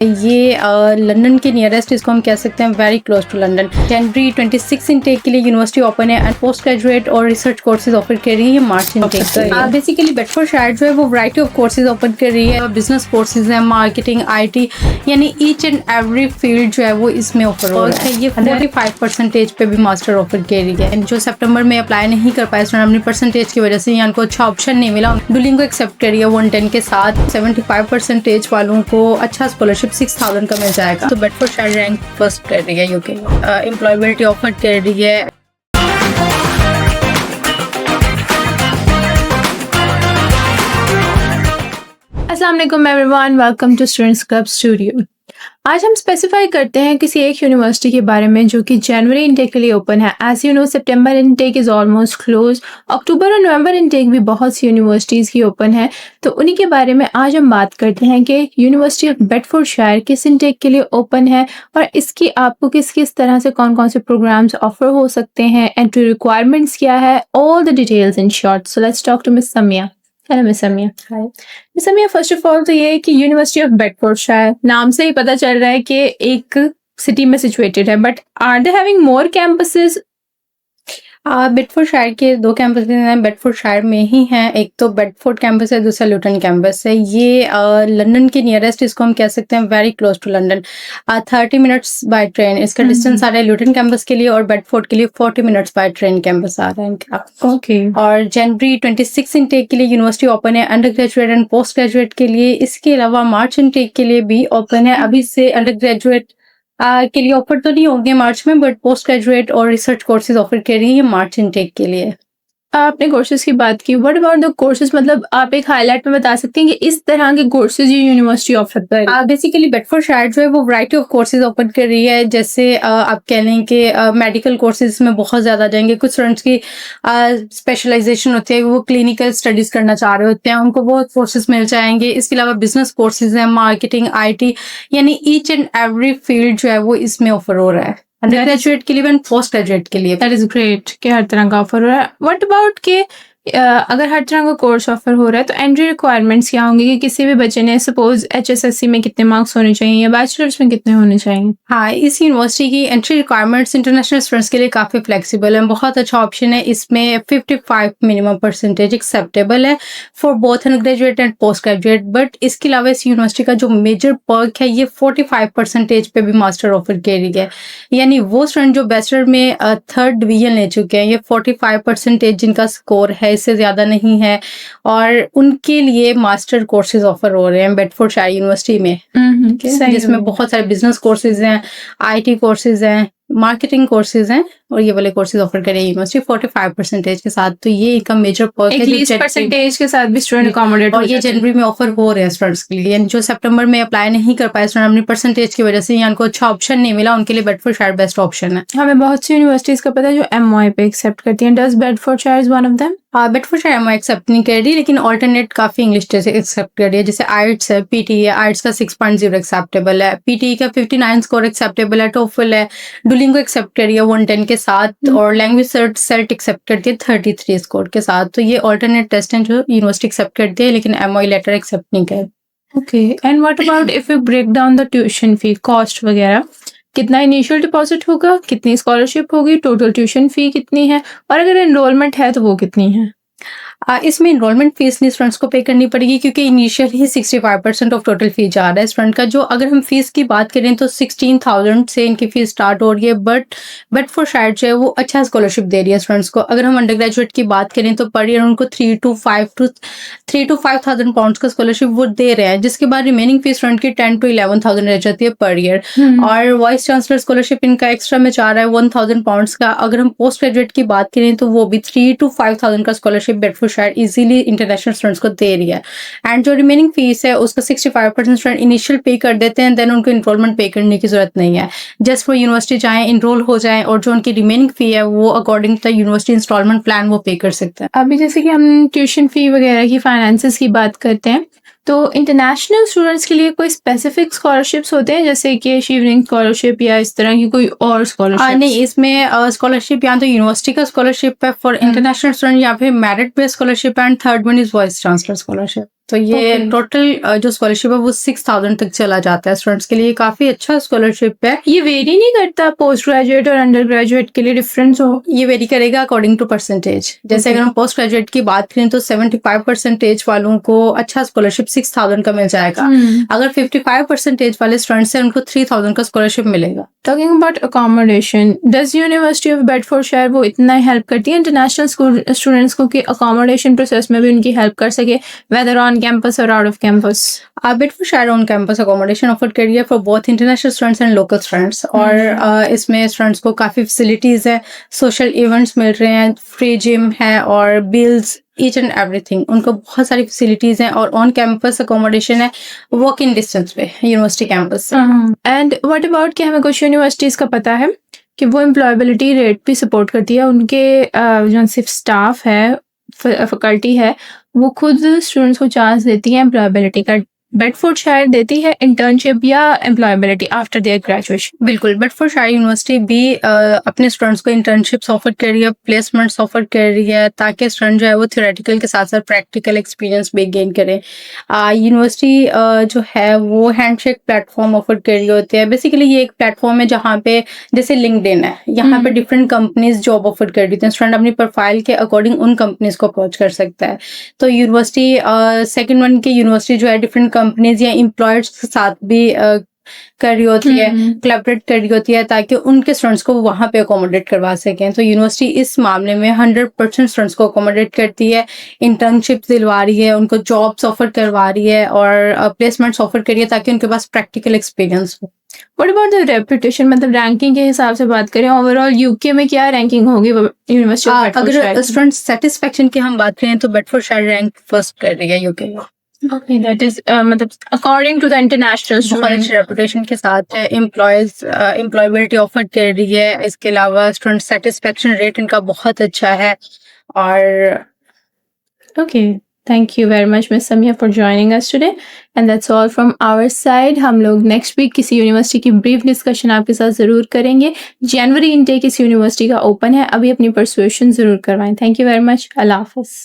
ये लंदन के नियरेस्ट, इसको हम कह सकते हैं very close to London. January 26 intake के लिए यूनिवर्सिटी ओपन है एंड पोस्ट ग्रेजुएट और रिसर्च कोर्सेज ऑफर कर रही है मार्च इनटेक। बेसिकली बेडफोर्डशायर जो है वो वैरायटी ऑफ कोर्सेज ओपन कर रही है। बिजनेस कोर्सेज हैं, मार्केटिंग, IT, यानी ईच एंड एवरी फील्ड जो है वो इसमें ऑफर हो रहा है। ये 45% पे भी मास्टर ऑफर कर रही है। जो सितंबर में अप्लाई नहीं कर पाए अपनी परसेंटेज की वजह से, यहाँ को अच्छा ऑप्शन नहीं मिला, डुलिंगो एक्सेप्ट करी है 110 के साथ। 75% वालों को अच्छा स्कॉलरशिप 6000 का मिल जाएगा। तो बेडफोर्डशायर रैंक फर्स्ट कर रही है यूके। एम्प्लॉयबिलिटी ऑफर कर रही है। अस्सलाम वालेकुम everyone, welcome to students club studio. आज हम स्पेसिफाई करते हैं किसी एक यूनिवर्सिटी के बारे में जो कि जनवरी इनटेक के लिए ओपन है। As you know, September intake is almost close. October और नवंबर इनटेक भी बहुत सी यूनिवर्सिटीज़ की ओपन है, तो उन्हीं के बारे में आज हम बात करते हैं कि यूनिवर्सिटी ऑफ बेडफोर्डशायर किस इनटेक के लिए ओपन है और इसकी आपको किस किस तरह से कौन कौन से प्रोग्राम्स ऑफर हो सकते हैं, एंट्री रिक्वायरमेंट्स क्या है, all the details in short. So let's talk to miss Samiya. Hello miss Samiya. Hi miss Samiya, first of all तो ये है कि यूनिवर्सिटी ऑफ बेडफोर्डशायर नाम से ही पता चल रहा है कि एक सिटी में सिचुएटेड है, but are they having more campuses? Bedfordshire के 2 कैंपस हैं, बेडफोर्डशायर में ही हैं। एक तो बेडफोर्ड कैंपस है, दूसरा लुटन कैंपस है। ये लंदन के नियरेस्ट, इसको हम कह सकते हैं very close to London. 30 minutes by train इसका डिस्टेंस आ रहा है लुटन कैंपस के लिए, और बेडफोर्ड के लिए 40 मिनट्स बाय ट्रेन कैंपस आ रहा है इनका। ओके। और जनवरी 26 इनटेक के लिए यूनिवर्सिटी ओपन है under graduate and post graduate के लिए। इसके अलावा मार्च इनटेक के लिए भी ओपन है। अभी से अंडर ग्रेजुएट के लिए ऑफर तो नहीं होंगे मार्च में, बट पोस्ट ग्रेजुएट और रिसर्च कोर्सेज ऑफर कर रही है मार्च इनटेक के लिए। आपने कोर्सेज की बात की, व्हाट अबाउट द कोर्सेज? मतलब आप एक हाईलाइट में बता सकते हैं कि इस तरह के कोर्सेज ये यूनिवर्सिटी ऑफर कर रही है? बेसिकली बेडफोर्डशायर जो है वो वैरायटी ऑफ कोर्सेज ओपन कर रही है। जैसे आप कह लें कि मेडिकल कोर्सेज में बहुत ज़्यादा जाएंगे। कुछ स्टूडेंट्स की स्पेशलाइजेशन होती है, वो क्लिनिकल स्टडीज़ करना चाह रहे होते हैं, उनको वो कोर्सेज मिल जाएंगे। इसके अलावा बिजनेस कोर्सेज हैं, मार्केटिंग, IT, यानी ईच एंड एवरी फील्ड जो है वो इसमें ऑफर हो रहा है अंडर ग्रेजुएट के लिए एंड पोस्ट ग्रेजुएट के लिए। दैट इज ग्रेट कि हर तरह का ऑफर हो रहा है। व्हाट अबाउट के अगर हर तरह का कोर्स ऑफर हो रहा है तो एंट्री रिक्वायरमेंट्स क्या होंगी कि किसी भी बच्चे ने सपोज HSSC में कितने मार्क्स होने चाहिए या बैचलर्स में कितने होने चाहिए? हाँ, इस यूनिवर्सिटी की एंट्री रिक्वायरमेंट्स इंटरनेशनल स्टूडेंट्स के लिए काफ़ी फ्लेक्सिबल है, बहुत अच्छा ऑप्शन है। इसमें 55 मिनिमम परसेंटेज एक्सेप्टेबल है for both under graduate and post graduate. But इसके अलावा इस यूनिवर्सिटी का जो मेजर पर्क है, ये 45% पे भी मास्टर ऑफर कर रही है। यानी वो स्टूडेंट जो बैचलर में 3rd डिवीजन ले चुके हैं, ये 45% जिनका स्कोर है, इससे ज़्यादा नहीं है, और उनके लिए मास्टर कोर्सेज ऑफर हो रहे हैं बेडफोर्डशायर यूनिवर्सिटी में, जिसमें बहुत सारे बिजनेस कोर्सेज हैं, IT कोर्सेज हैं, मार्केटिंग कोर्सेज हैं, और ये वाले कोर्सेज ऑफर करें यूनिवर्सिटी 45% के साथ। तो ये इनका मेजर पर्क है। लीस्ट परसेंटेज के साथ भी स्टूडेंट अकोमोडेट और ये जनवरी में ऑफर हो रहे हैं स्टूडेंट्स के लिए। जो सितंबर में अप्लाई नहीं कर पाए स्टूडेंट अपनी परसेंटेज की वजह से, यहाँ को अच्छा ऑप्शन नहीं मिला, उनके लिए बेडफोर्डशायर बेस्ट ऑप्शन है। हमें बहुत सी यूनिवर्सिटीज का पता है जो MOI पे एक्सेप्ट करती हैं। Does Bedfordshire is one of them? Bedfordshire MOI accept नहीं कर रही, लेकिन ऑल्टरनेट काफ़ी इंग्लिश टेस्ट एक्सेप्ट कर रही है। जैसे IELTS है, PT है, IELTS का 6.0 एक्सेप्टेबल है, PTE का 59 स्कोर एक्सेप्टेबल है, TOEFL है, डुलिंगो एक्सेप्ट कर रही है 110 के साथ, और लैंग्वेज सेट एक्सेप्ट करती है 33 स्कोर के साथ। तो ये ऑल्टरनेट टेस्ट हैं जो यूनिवर्सिटी एक्सेप्ट करती है, लेकिन MOI लेटर एक्सेप्ट नहीं कर। Okay, and what about if you break down the tuition fee cost वगैरह? कितना इनिशियल डिपॉजिट होगा, कितनी स्कॉलरशिप होगी, टोटल ट्यूशन फी कितनी है, और अगर एनरोलमेंट है तो वो कितनी है? इसमें इनरोलमेंट फीस नहीं स्टूडेंट्स को पे करनी पड़ेगी, क्योंकि initial he 65% of total fee जा रहा है स्टूडेंट का। जो अगर हम फीस की बात करें तो 16,000 से इनकी फीस स्टार्ट हो रही है, बट बेडफोर्डशायर जो है वो अच्छा स्कॉलरशिप दे रही है स्टूडेंट्स को। अगर हम अंडर ग्रेजुएट की बात करें तो पर ईयर उनको 3 to 5,000 पाउंड्स का स्कॉलरशिप वो दे रहे हैं, जिसके बाद रिमेनिंग फीस स्टूडेंट की 10 to 11,000 रह जाती है पर ईयर। और वाइस चांसलर स्कॉलरशिप इनका एक्स्ट्रा में जा रहा है 1,000 पाउंड्स का। अगर हम पोस्ट ग्रेजुएट की बात करें तो वो भी 3 to 5,000 का scholarship Bedfordshire easily international students को दे रही है। एंड जो रिमेनिंग फीस है उसका 65% स्टूडेंट इनिशियल पे कर देते हैं, देन उनको इनरोलमेंट पे करने की जरूरत नहीं है। जस्ट वो यूनिवर्सिटी जाएं, इनरोल हो जाएं, और जो उनकी रिमेनिंग फी है वो according to university instalment plan वो पे कर सकते हैं। अभी जैसे कि हम ट्यूशन फी वगैरह की फाइनेंसेस की बात करते हैं, तो इंटरनेशनल स्टूडेंट्स के लिए कोई स्पेसिफिक स्कॉलरशिप्स होते हैं जैसे कि शिवरिंग स्कॉलरशिप या इस तरह की कोई और स्कॉलरशिप? नहीं, इसमें स्कॉलरशिप या तो यूनिवर्सिटी का स्कॉलरशिप है फॉर इंटरनेशनल स्टूडेंट, या फिर merit based scholarship, and third one is voice transfer scholarship. तो ये Okay. टोटल जो स्कॉलरशिप है वो 6,000 तक चला जाता है स्टूडेंट्स के लिए, काफ़ी अच्छा स्कॉलरशिप है। ये वेरी नहीं करता पोस्ट ग्रेजुएट और अंडर ग्रेजुएट के लिए डिफरेंस हो? ये वेरी करेगा अकॉर्डिंग टू परसेंटेज। जैसे Okay. अगर हम पोस्ट ग्रेजुएट की बात करें तो 75% वालों को अच्छा स्कॉलरशिप 6,000 का मिल जाएगा। अगर 55% वाले स्टूडेंट्स हैं उनको 3,000 का स्कॉलरशिप मिलेगा। Talking about accommodation, does university of Bedfordshire वो इतना हेल्प करती है इंटरनेशनल स्कूल स्टूडेंट्स को कि अकोमोडेशन प्रोसेस में भी उनकी हेल्प कर सके, वेदर ऑन कैंपस और out off campus? Bedfordshire on campus accommodation offer करी है for both international students and local students. और इसमें स्टूडेंट्स को काफ़ी फैसिलिटीज़ है, सोशल इवेंट्स मिल रहे हैं, फ्री जिम है और बिल्स ईच एंड एवरीथिंग, उनको बहुत सारी फैसिलिटीज़ हैं। और ऑन कैंपस अकोमोडेशन है वॉक इन डिस्टेंस पे यूनिवर्सिटी कैंपस से। एंड व्हाट अबाउट कि हमें कुछ यूनिवर्सिटीज़ का पता है कि वो एम्प्लॉयबिलिटी रेट भी सपोर्ट करती है, उनके जो सिर्फ स्टाफ है, फैकल्टी है, वो खुद स्टूडेंट्स को चांस देती है एम्प्लॉयबिलिटी का। बेडफोर्डशायर देती है इंटर्नशिप या एम्प्लॉयबिलिटी आफ्टर देयर ग्रेजुएशन? बिल्कुल, बेडफोर्डशायर यूनिवर्सिटी भी अपने स्टूडेंट्स को इंटर्नशिप्स ऑफर कर रही है, प्लेसमेंट्स ऑफर कर रही है, ताकि स्टूडेंट जो है वो थ्योरेटिकल के साथ साथ प्रैक्टिकल एक्सपीरियंस भी गेन करें। यूनिवर्सिटी जो है वो हैंडशेक प्लेटफॉर्म ऑफर कर रही होती है। बेसिकली ये एक प्लेटफॉर्म है जहाँ पे जैसे लिंक्डइन है, यहाँ पे डिफरेंट कंपनीज जॉब ऑफर कर देती हैं। स्टूडेंट अपनी प्रोफाइल के अकॉर्डिंग उन कंपनीज को अप्रोच कर सकता है। तो यूनिवर्सिटी सेकेंड वन की यूनिवर्सिटी जो है डिफरेंट कंपनीज या एम्प्लॉयर्स के साथ भी कर रही होती है, कोलैबोरेट कर रही होती है, ताकि उनके स्टूडेंट्स को वहाँ पे अकोमोडेट करवा सकें। तो यूनिवर्सिटी इस मामले में 100% स्टूडेंट्स को अकोमोडेट करती है, इंटर्नशिप दिलवा रही है, उनको जॉब्स ऑफर करवा रही है और प्लेसमेंट्स ऑफर कर रही है ताकि उनके पास प्रैक्टिकल एक्सपीरियंस हो। व्हाट अबाउट द रेपुटेशन, मतलब रैंकिंग के हिसाब से बात करें ओवरऑल यूके में क्या रैंकिंग होगी यूनिवर्सिटी ऑफ बेडफोर्डशायर? अगर स्टूडेंट सेटिस्फेक्शन की हम बात करें तो बेडफोर्डशायर रैंक फर्स्ट कर रही है यूके में। ओके, दैट इज मतलब अकॉर्डिंग टू द इंटरनेशनल बहुत अच्छी रेपुटेशन के साथ है, एम्प्लॉयबिलिटी ऑफर कर रही है। इसके अलावा स्टूडेंट सेटिस्फेक्शन रेट इनका बहुत अच्छा है। और okay, thank you very much miss Samiya for joining us today and that's all from our side. हम लोग नेक्स्ट वीक किसी यूनिवर्सिटी की ब्रीफ डिस्कशन आपके साथ ज़रूर करेंगे। जनवरी इनटेक इस यूनिवर्सिटी का ओपन है, अभी अपनी परसुएशन ज़रूर करवाएं। थैंक यू वेरी मच, अल्लाह हाफ़िज़।